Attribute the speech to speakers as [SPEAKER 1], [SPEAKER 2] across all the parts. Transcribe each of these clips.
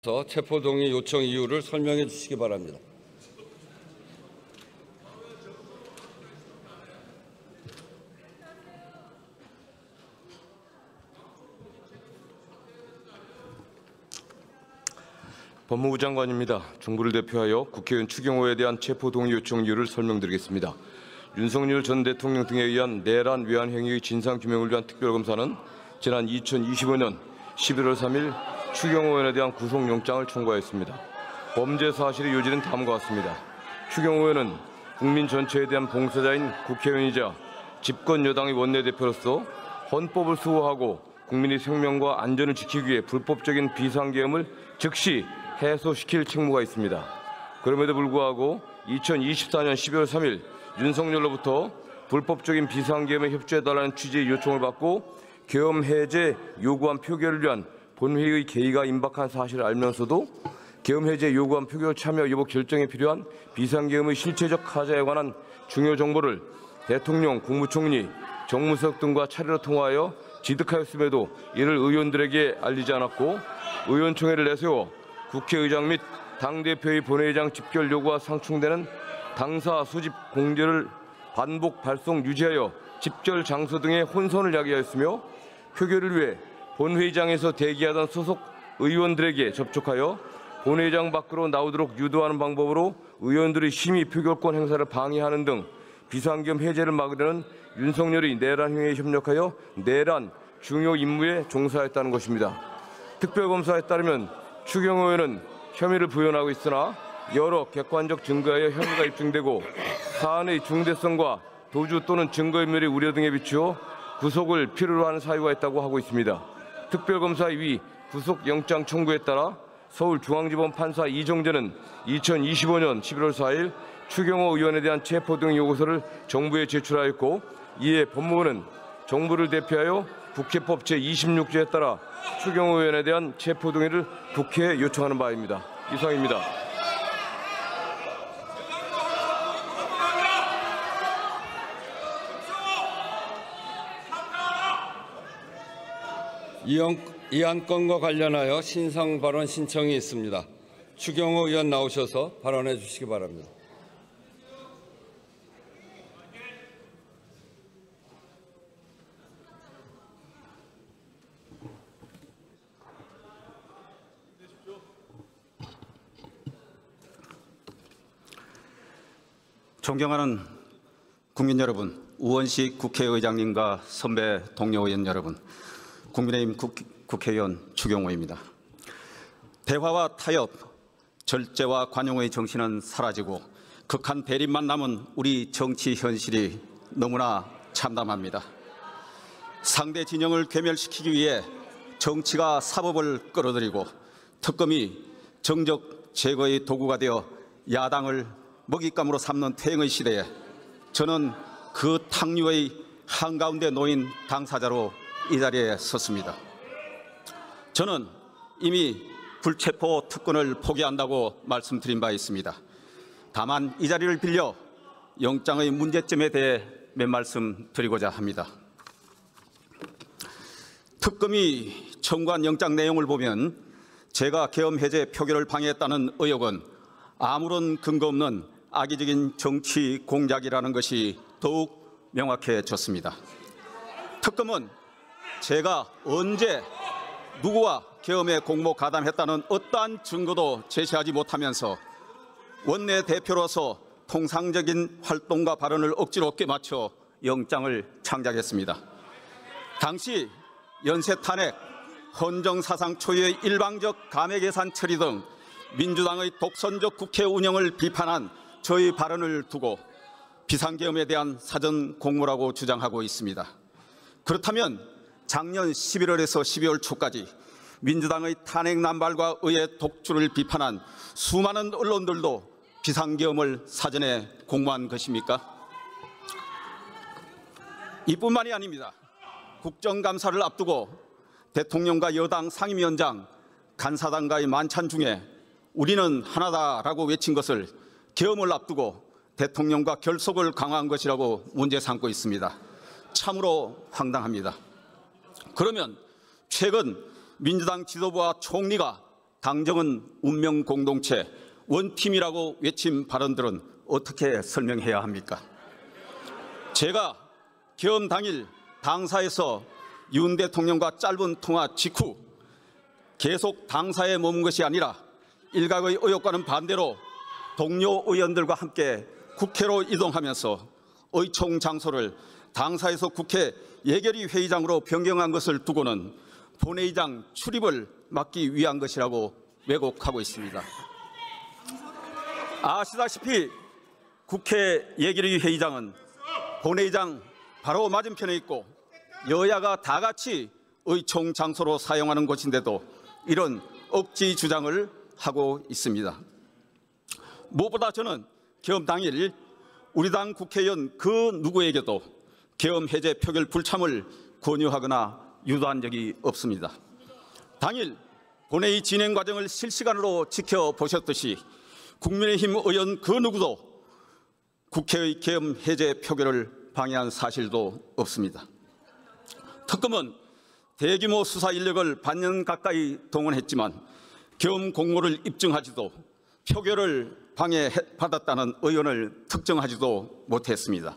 [SPEAKER 1] 체포동의 요청 이유를 설명해 주시기 바랍니다.
[SPEAKER 2] 법무부 장관입니다. 정부를 대표하여 국회의원 추경호에 대한 체포동의 요청 이유를 설명드리겠습니다. 윤석열 전 대통령 등에 의한 내란 외환 행위의 진상규명을 위한 특별검사는 지난 2025년 11월 3일 추경호 의원에 대한 구속영장을 청구하였습니다. 범죄 사실의 요지는 다음과 같습니다. 추경호 의원은 국민 전체에 대한 봉사자인 국회의원이자 집권 여당의 원내대표로서 헌법을 수호하고 국민의 생명과 안전을 지키기 위해 불법적인 비상계엄을 즉시 해소시킬 책무가 있습니다. 그럼에도 불구하고 2024년 12월 3일 윤석열로부터 불법적인 비상계엄에 협조해달라는 취지의 요청을 받고 계엄 해제 요구안 표결을 위한 본회의의 개의가 임박한 사실을 알면서도 계엄 해제 요구안 표결 참여 여부 결정에 필요한 비상계엄의 실체적 하자에 관한 중요 정보를 대통령, 국무총리, 정무수석 등과 차례로 통화하여 지득하였음에도 이를 의원들에게 알리지 않았고 의원총회를 내세워 국회의장 및 당대표의 본회의장 집결 요구와 상충되는 당사 수집 공지를 반복 발송 유지하여 집결 장소 등의 혼선을 야기하였으며 표결을 위해 본회의장에서 대기하던 소속 의원들에게 접촉하여 본회의장 밖으로 나오도록 유도하는 방법으로 의원들의 심의 표결권 행사를 방해하는 등 비상계엄 해제를 막으려는 윤석열의 내란 행위에 협력하여 내란 중요 임무에 종사했다는 것입니다. 특별검사에 따르면 추경호 의원은 혐의를 부인하고 있으나 여러 객관적 증거에 혐의가 입증되고 사안의 중대성과 도주 또는 증거인멸의 우려 등에 비추어 구속을 필요로 하는 사유가 있다고 하고 있습니다. 특별검사의 위 구속영장 청구에 따라 서울중앙지법 판사 이정재는 2025년 11월 4일 추경호 의원에 대한 체포 등 요구서를 정부에 제출하였고 이에 법무부는 정부를 대표하여 국회법 제26조에 따라 추경호 의원에 대한 체포 동의를 국회에 요청하는 바입니다. 이상입니다.
[SPEAKER 1] 이 안건과 관련하여 신상 발언 신청이 있습니다. 추경호 의원 나오셔서 발언해 주시기 바랍니다.
[SPEAKER 3] 존경하는 국민 여러분, 우원식 국회의장님과 선배 동료 의원 여러분, 국민의힘 국회의원 추경호입니다. 대화와 타협, 절제와 관용의 정신은 사라지고 극한 대립만 남은 우리 정치 현실이 너무나 참담합니다. 상대 진영을 괴멸시키기 위해 정치가 사법을 끌어들이고 특검이 정적 제거의 도구가 되어 야당을 먹잇감으로 삼는 퇴행의 시대에 저는 그 탕류의 한가운데 놓인 당사자로 이 자리에 섰습니다. 저는 이미 불체포 특권을 포기한다고 말씀드린 바 있습니다. 다만 이 자리를 빌려 영장의 문제점에 대해 몇 말씀 드리고자 합니다. 특검이 청구한 영장 내용을 보면 제가 계엄 해제 표결을 방해했다는 의혹은 아무런 근거 없는 악의적인 정치 공작이라는 것이 더욱 명확해졌습니다. 특검은 제가 언제 누구와 계엄에 공모 가담했다는 어떠한 증거도 제시하지 못하면서 원내대표로서 통상적인 활동과 발언을 억지로 껴맞춰 영장을 창작했습니다. 당시 연쇄 탄핵, 헌정사상 초유의 일방적 감액예산 처리 등 민주당의 독선적 국회 운영을 비판한 저의 발언을 두고 비상계엄에 대한 사전 공모라고 주장하고 있습니다. 그렇다면 작년 11월에서 12월 초까지 민주당의 탄핵 남발과 의회 독주를 비판한 수많은 언론들도 비상계엄을 사전에 공모한 것입니까? 이뿐만이 아닙니다. 국정감사를 앞두고 대통령과 여당 상임위원장, 간사당과의 만찬 중에 우리는 하나다라고 외친 것을 계엄을 앞두고 대통령과 결속을 강화한 것이라고 문제 삼고 있습니다. 참으로 황당합니다. 그러면 최근 민주당 지도부와 총리가 당정은 운명 공동체, 원팀이라고 외친 발언들은 어떻게 설명해야 합니까? 제가 계엄 당일 당사에서 윤 대통령과 짧은 통화 직후 계속 당사에 머문 것이 아니라 일각의 의혹과는 반대로 동료 의원들과 함께 국회로 이동하면서 의총 장소를 당사에서 국회 예결위 회의장으로 변경한 것을 두고는 본회의장 출입을 막기 위한 것이라고 왜곡하고 있습니다. 아시다시피 국회 예결위 회의장은 본회의장 바로 맞은편에 있고 여야가 다 같이 의총 장소로 사용하는 곳인데도 이런 억지 주장을 하고 있습니다. 무엇보다 저는 계엄 당일 우리 당 국회의원 그 누구에게도 계엄 해제 표결 불참을 권유하거나 유도한 적이 없습니다. 당일 본회의 진행 과정을 실시간으로 지켜보셨듯이 국민의힘 의원 그 누구도 국회의 계엄 해제 표결을 방해한 사실도 없습니다. 특검은 대규모 수사 인력을 반년 가까이 동원했지만 계엄 공모를 입증하지도 표결을 방해받았다는 의원을 특정하지도 못했습니다.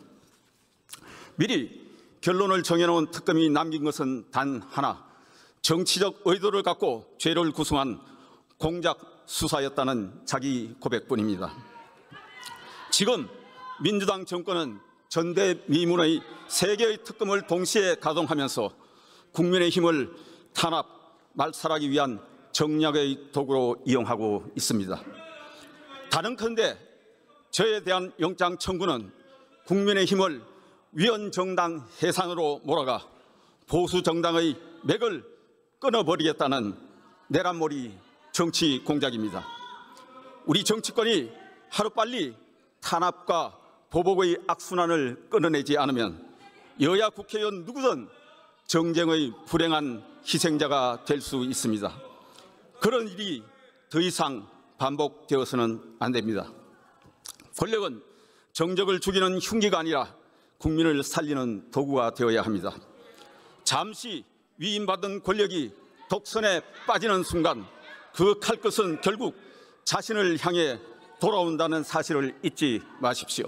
[SPEAKER 3] 미리 결론을 정해놓은 특검이 남긴 것은 단 하나, 정치적 의도를 갖고 죄를 구성한 공작 수사였다는 자기 고백뿐입니다. 지금 민주당 정권은 전대미문의 3개의 특검을 동시에 가동하면서 국민의힘을 탄압, 말살하기 위한 정략의 도구로 이용하고 있습니다. 다른컨대 저에 대한 영장 청구는 국민의힘을 위헌정당 해산으로 몰아가 보수정당의 맥을 끊어버리겠다는 내란몰이 정치 공작입니다. 우리 정치권이 하루빨리 탄압과 보복의 악순환을 끊어내지 않으면 여야 국회의원 누구든 정쟁의 불행한 희생자가 될 수 있습니다. 그런 일이 더 이상 반복되어서는 안 됩니다. 권력은 정적을 죽이는 흉기가 아니라 국민을 살리는 도구가 되어야 합니다. 잠시 위임받은 권력이 독선에 빠지는 순간 그 칼끝은 결국 자신을 향해 돌아온다는 사실을 잊지 마십시오.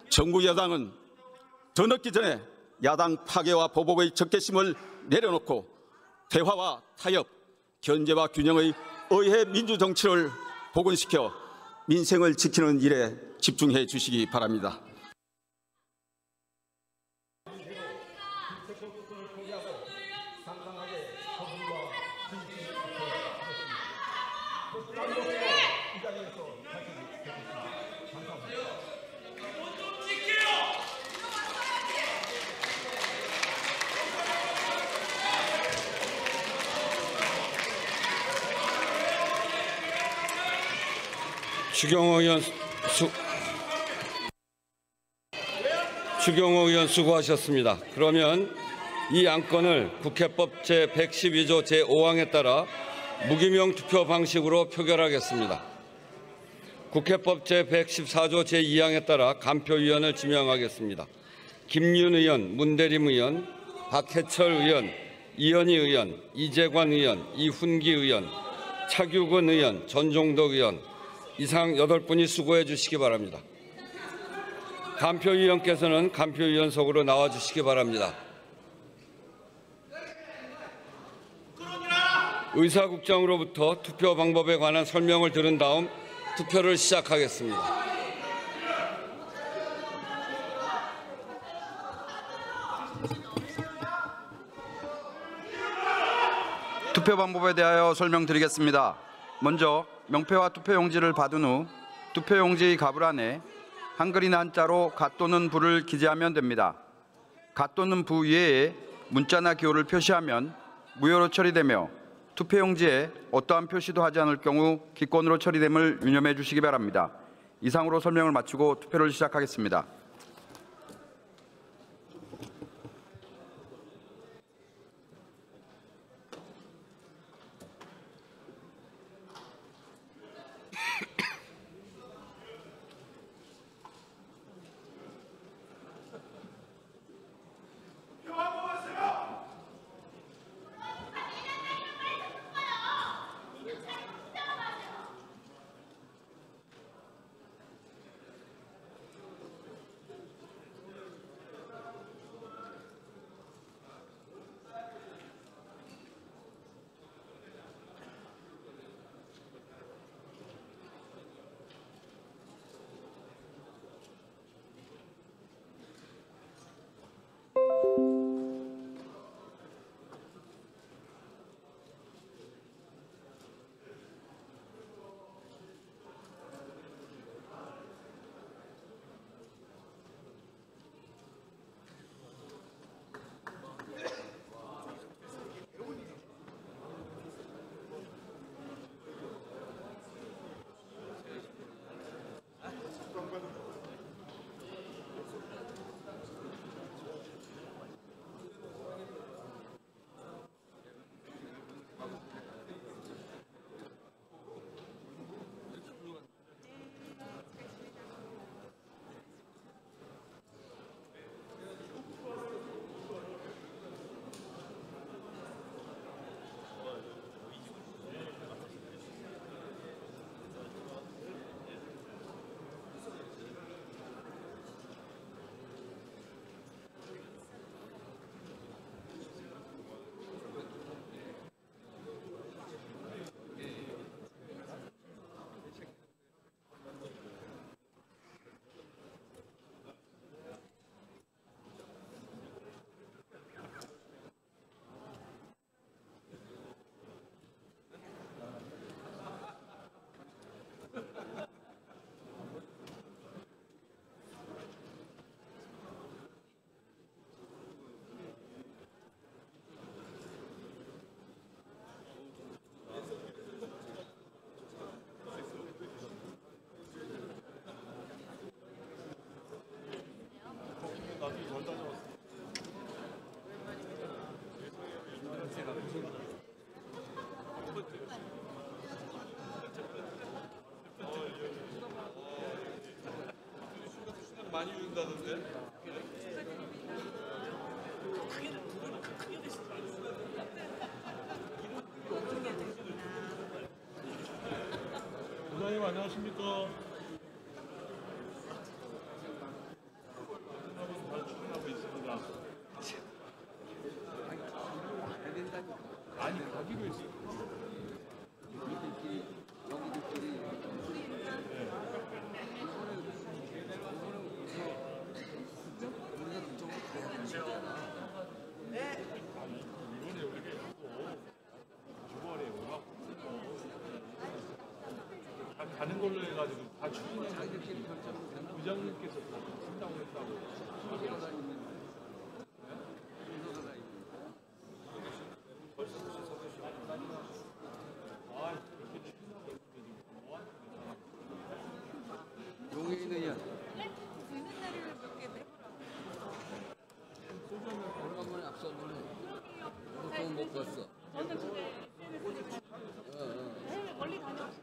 [SPEAKER 3] 정부 여당은 더 늦기 전에 야당 파괴와 보복의 적개심을 내려놓고 대화와 타협, 견제와 균형의 의회 민주정치를 복원시켜 민생을 지키는 일에 집중해 주시기 바랍니다.
[SPEAKER 1] 추경호 의원 수고하셨습니다. 그러면 이 안건을 국회법 제112조 제5항에 따라 무기명 투표 방식으로 표결하겠습니다. 국회법 제114조 제2항에 따라 간표위원을 지명하겠습니다. 김윤 의원, 문대림 의원, 박해철 의원, 이현희 의원, 이재관 의원, 이훈기 의원, 차규근 의원, 전종덕 의원 이상 8분이 수고해 주시기 바랍니다. 간표위원께서는 간표위원석으로 나와 주시기 바랍니다. 의사국장으로부터 투표 방법에 관한 설명을 들은 다음 투표를 시작하겠습니다.
[SPEAKER 4] 투표 방법에 대하여 설명드리겠습니다. 먼저 명패와 투표용지를 받은 후 투표용지 갑을 안에 한글이나 한자로 갓 또는 부를 기재하면 됩니다. 갓 또는 부 이외에 문자나 기호를 표시하면 무효로 처리되며 투표용지에 어떠한 표시도 하지 않을 경우 기권으로 처리됨을 유념해 주시기 바랍니다. 이상으로 설명을 마치고 투표를 시작하겠습니다.
[SPEAKER 2] 많이 준다던데?
[SPEAKER 5] 부장님 안녕하십니까? 잘 출근하고 있습니다. 아니 가기로 했어요. 이번에 우리가 주말에 오가 가는 걸로 해가지고 다 출근하고 부장님께서 다 쓴다고 했다고.
[SPEAKER 1] 용해인 의원.
[SPEAKER 6] 되는 날을 몇개 내보라고.
[SPEAKER 1] 오래간만에 앞서보네. 보통 못 봤어.
[SPEAKER 6] 저는 근데 해외 멀리 다녀오신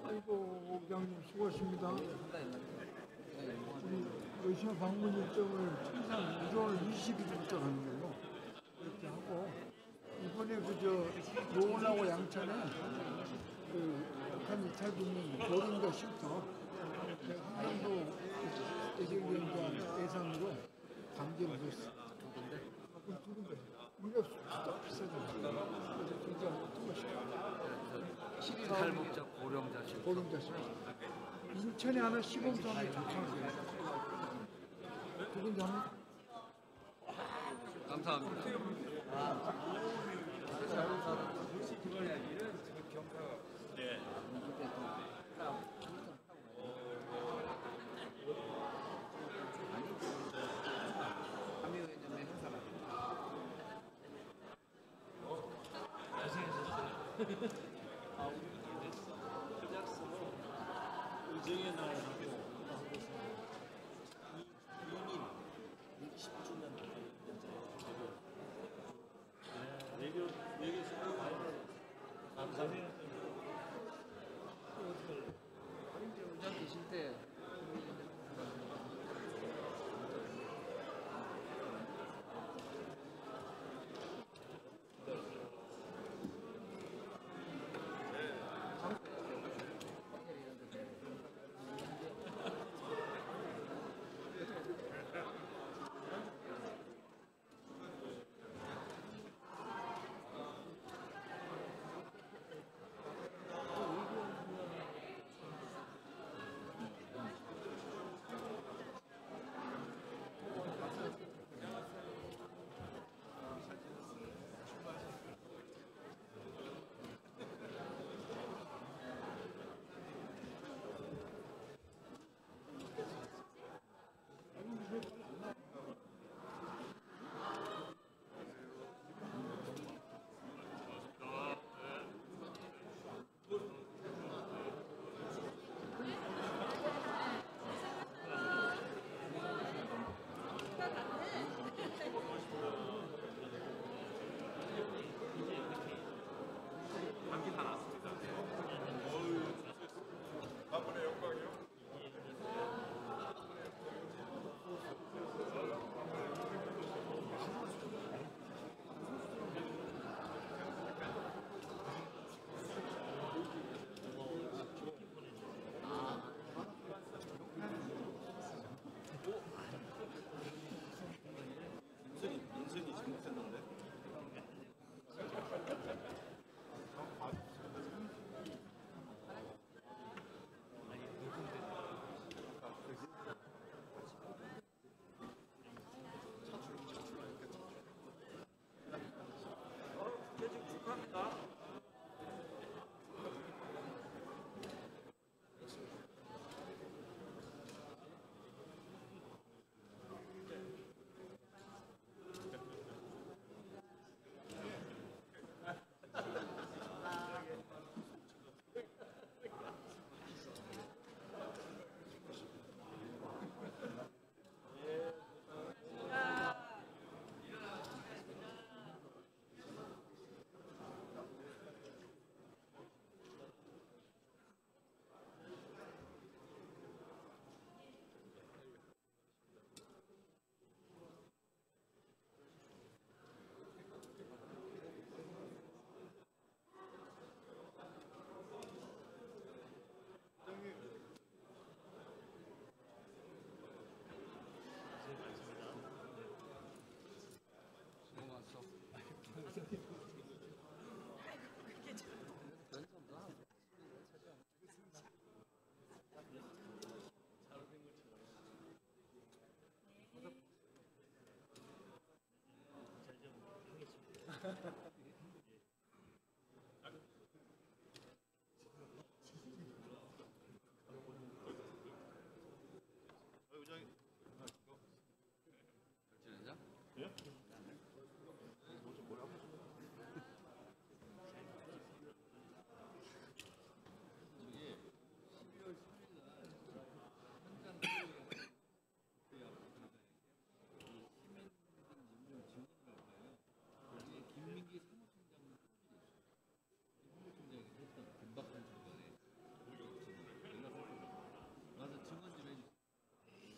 [SPEAKER 7] 아이고, 부장님 수고하십니다. 우리 러시아 방문 일정을 통상 1월 20일부터 하는 걸로 이렇게 하고, 이번에 노원하고 양천에 북한 이탈주민 보링과 쉼터 한반도 대제위원장 예산으로 강제로 줬어. 그럼 두 군데. 우리가 수도 비싸잖아. 그래서 진짜 어떤 것이야.
[SPEAKER 1] 7인 탈북자 고령자실.
[SPEAKER 7] 보름자식. 인천에 하나 시범사업이 좋잖아요. 두 군데 하나.
[SPEAKER 1] 감사합니다.
[SPEAKER 5] 의정의 날하고 이민 10주년 외교 수고 감사해요.
[SPEAKER 1] 운전 계실 때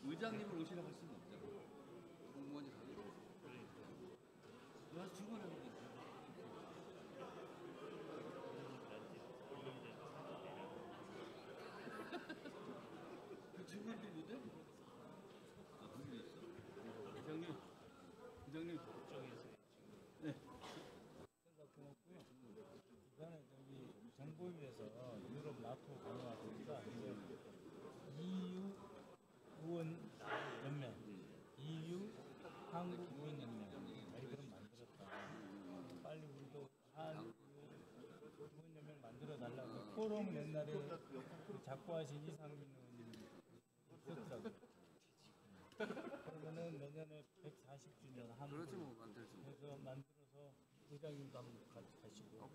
[SPEAKER 8] 의장님을 오시라고 할 수는 없잖아. 공무원이 가고. 와서 증언하면 되지. 그 증언도 못해? 아, 그게 있어? 회장님, 회장님. 네.
[SPEAKER 5] 이번에 저기 정부위에서 유럽 나토 강화 보니까 EU 의원 연맹, EU 한국 의원 연맹 이런 만들었다. 빨리 우리도 한 의원 연맹 만들어 달라고 포럼 옛날에 그 작고하신 이상민 의원님 있었다고. 그러면은 내년에 140주년 한
[SPEAKER 8] 그러지 뭐 만들지 뭐.
[SPEAKER 5] 그래서 만들어서 의장님도 한번 가시고.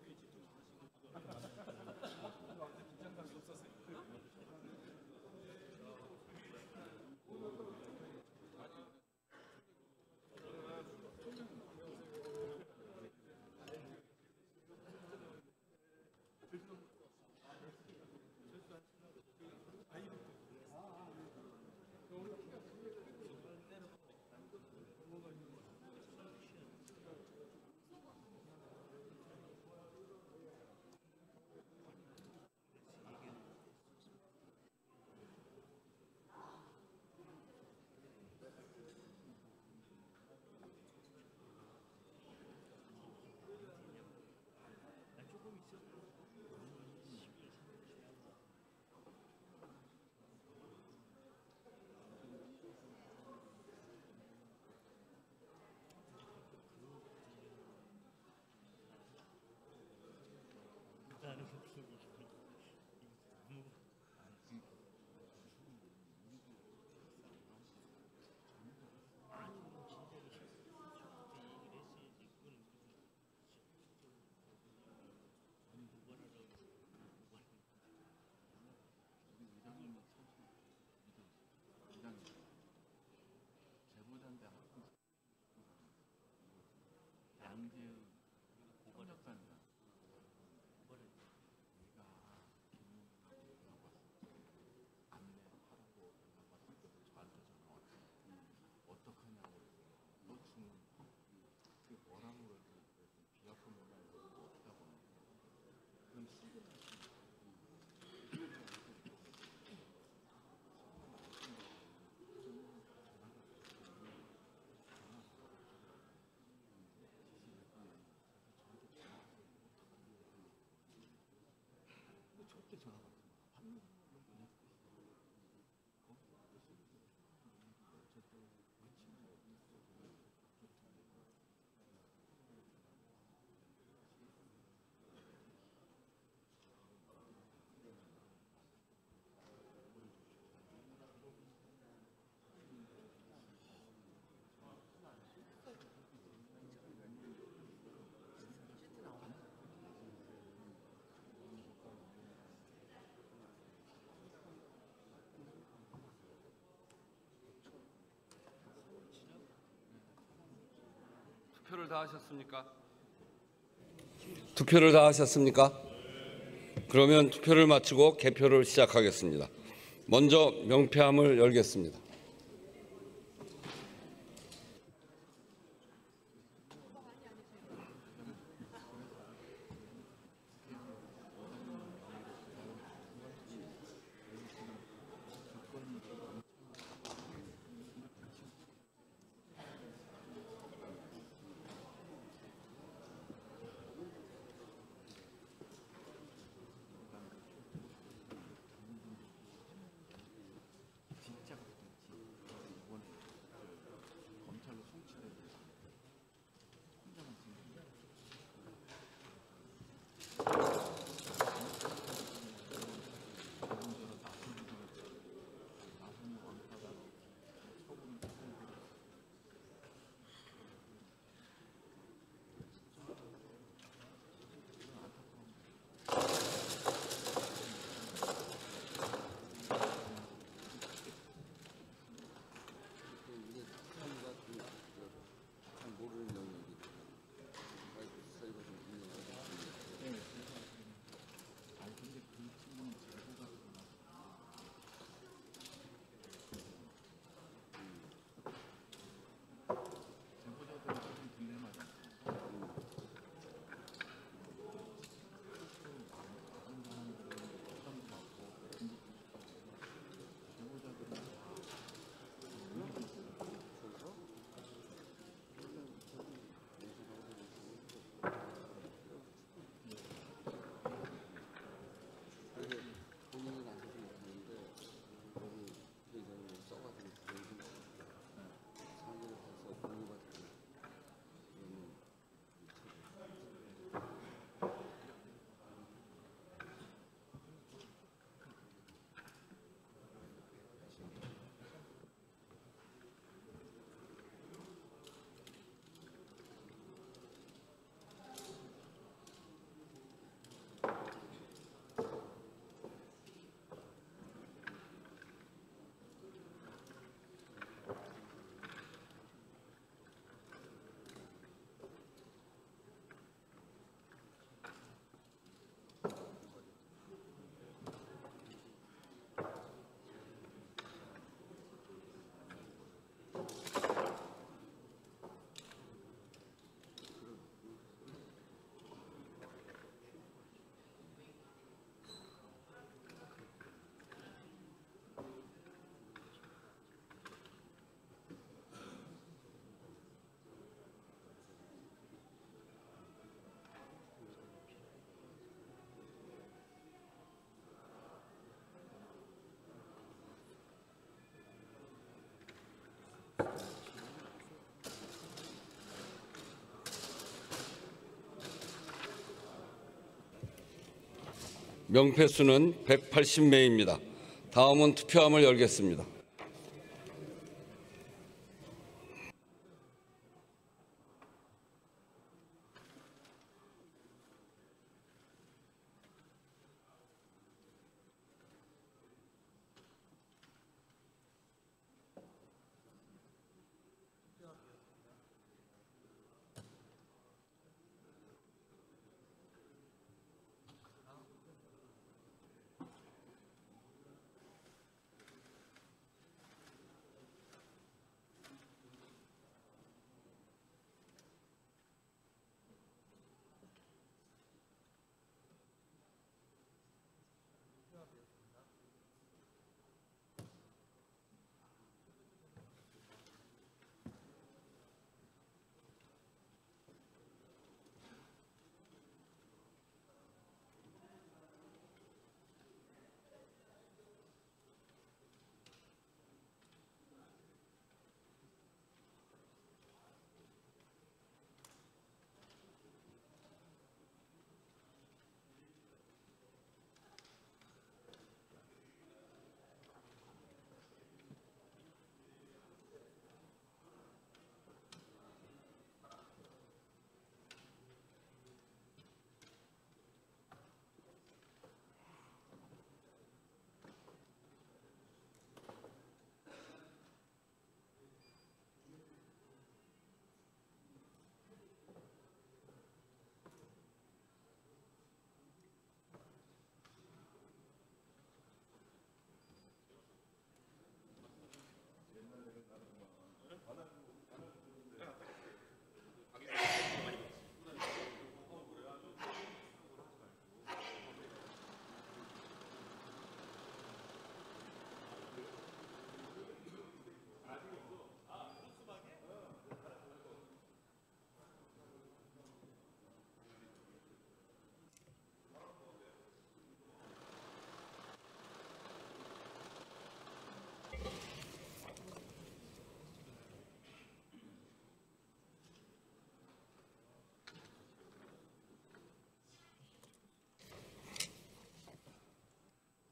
[SPEAKER 1] 투표를 다 하셨습니까? 투표를 다 하셨습니까? 그러면 투표를 마치고 개표를 시작하겠습니다. 먼저 명패함을 열겠습니다. 명패 수는 180매입니다. 다음은 투표함을 열겠습니다.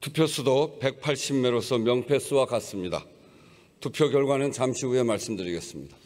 [SPEAKER 1] 투표수도 180매로서 명패수와 같습니다. 투표 결과는 잠시 후에 말씀드리겠습니다.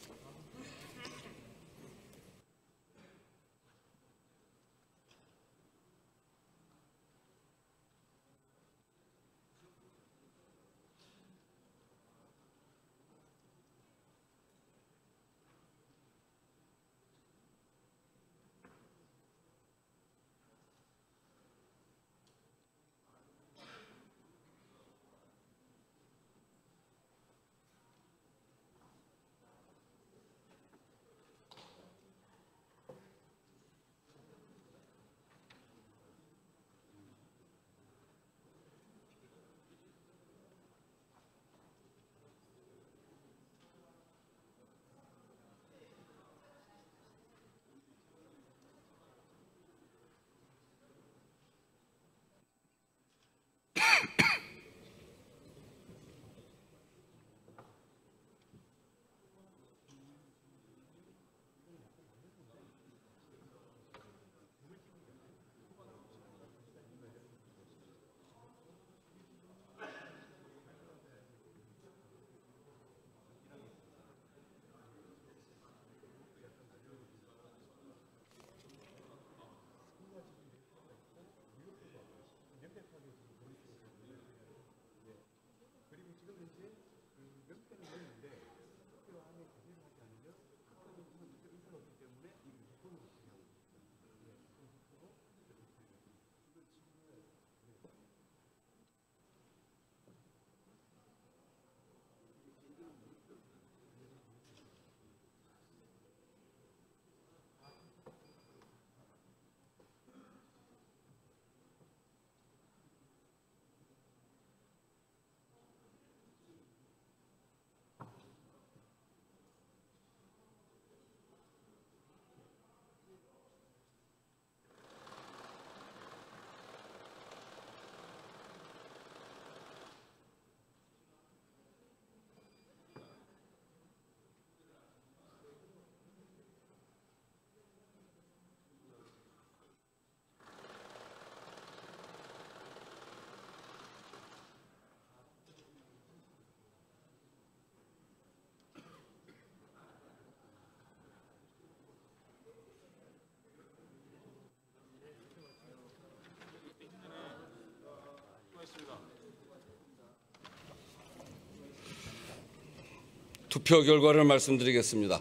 [SPEAKER 1] 투표 결과를 말씀드리겠습니다.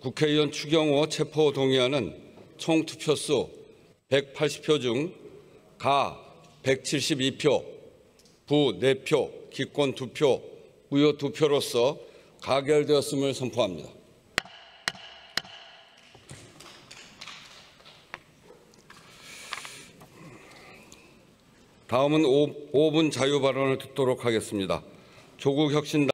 [SPEAKER 1] 국회의원 추경호 체포 동의안은 총 투표수 180표 중 가 172표, 부 4표, 기권 2표, 무효 2표로서 가결되었음을 선포합니다. 다음은 5분 자유 발언을 듣도록 하겠습니다. 조국혁신당